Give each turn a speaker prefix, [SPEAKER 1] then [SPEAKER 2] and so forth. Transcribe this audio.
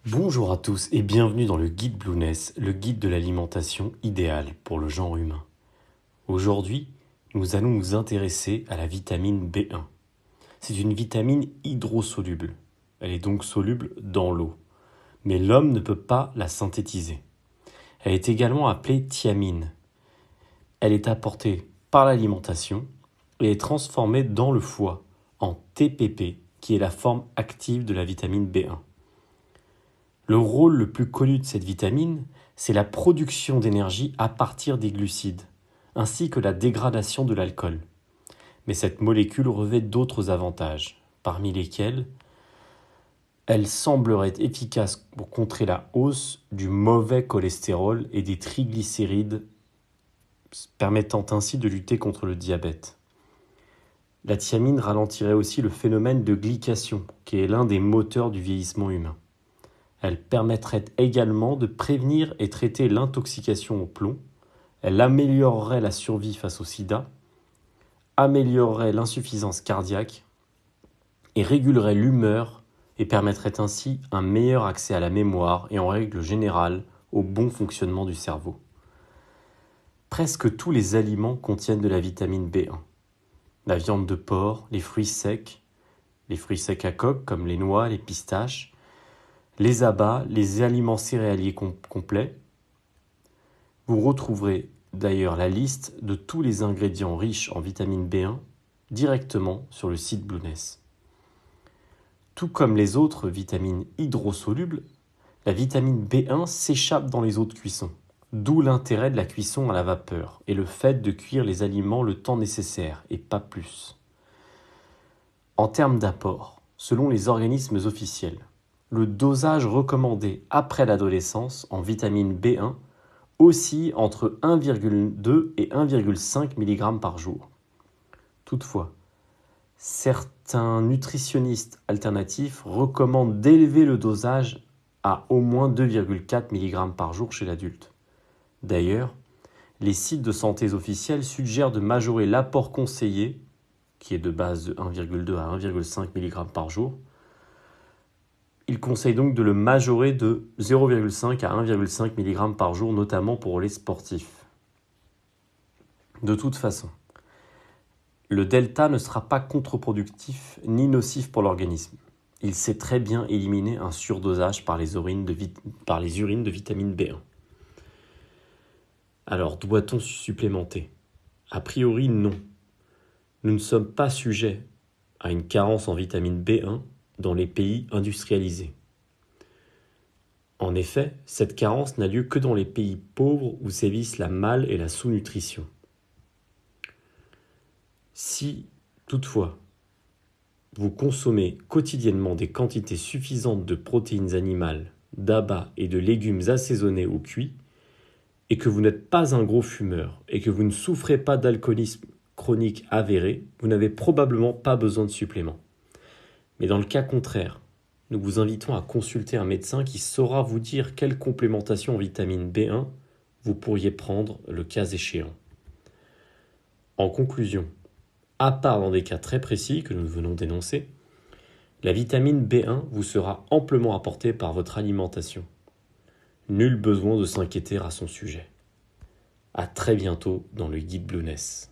[SPEAKER 1] Bonjour à tous et bienvenue dans le guide Blueness, le guide de l'alimentation idéale pour le genre humain. Aujourd'hui, nous allons nous intéresser à la vitamine B1. C'est une vitamine hydrosoluble. Elle est donc soluble dans l'eau. Mais l'homme ne peut pas la synthétiser. Elle est également appelée thiamine. Elle est apportée par l'alimentation et est transformée dans le foie en TPP, qui est la forme active de la vitamine B1. Le rôle le plus connu de cette vitamine, c'est la production d'énergie à partir des glucides, ainsi que la dégradation de l'alcool. Mais cette molécule revêt d'autres avantages, parmi lesquels elle semblerait efficace pour contrer la hausse du mauvais cholestérol et des triglycérides, permettant ainsi de lutter contre le diabète. La thiamine ralentirait aussi le phénomène de glycation, qui est l'un des moteurs du vieillissement humain. Elle permettrait également de prévenir et traiter l'intoxication au plomb. Elle améliorerait la survie face au sida, améliorerait l'insuffisance cardiaque et régulerait l'humeur et permettrait ainsi un meilleur accès à la mémoire et en règle générale au bon fonctionnement du cerveau. Presque tous les aliments contiennent de la vitamine B1. La viande de porc, les fruits secs à coque comme les noix, les pistaches, les abats, les aliments céréaliers complets. Vous retrouverez d'ailleurs la liste de tous les ingrédients riches en vitamine B1 directement sur le site Blueness. Tout comme les autres vitamines hydrosolubles, la vitamine B1 s'échappe dans les eaux de cuisson, d'où l'intérêt de la cuisson à la vapeur et le fait de cuire les aliments le temps nécessaire et pas plus. En termes d'apport, selon les organismes officiels, le dosage recommandé après l'adolescence en vitamine B1 oscille entre 1,2 et 1,5 mg par jour. Toutefois, certains nutritionnistes alternatifs recommandent d'élever le dosage à au moins 2,4 mg par jour chez l'adulte. D'ailleurs, les sites de santé officiels suggèrent de majorer l'apport conseillé, qui est de base de 1,2 à 1,5 mg par jour. Il conseille donc de le majorer de 0,5 à 1,5 mg par jour, notamment pour les sportifs. De toute façon, le delta ne sera pas contre-productif ni nocif pour l'organisme. Il sait très bien éliminer un surdosage par les urines de vitamine B1. Alors, doit-on supplémenter ? A priori, non. Nous ne sommes pas sujets à une carence en vitamine B1 dans les pays industrialisés. En effet, cette carence n'a lieu que dans les pays pauvres où sévissent la mal- et la sous-nutrition. Si, toutefois, vous consommez quotidiennement des quantités suffisantes de protéines animales, d'abats et de légumes assaisonnés ou cuits, et que vous n'êtes pas un gros fumeur et que vous ne souffrez pas d'alcoolisme chronique avéré, vous n'avez probablement pas besoin de suppléments. Mais dans le cas contraire, nous vous invitons à consulter un médecin qui saura vous dire quelle complémentation en vitamine B1 vous pourriez prendre le cas échéant. En conclusion, à part dans des cas très précis que nous venons d'énoncer, la vitamine B1 vous sera amplement apportée par votre alimentation. Nul besoin de s'inquiéter à son sujet. À très bientôt dans le guide Blueness.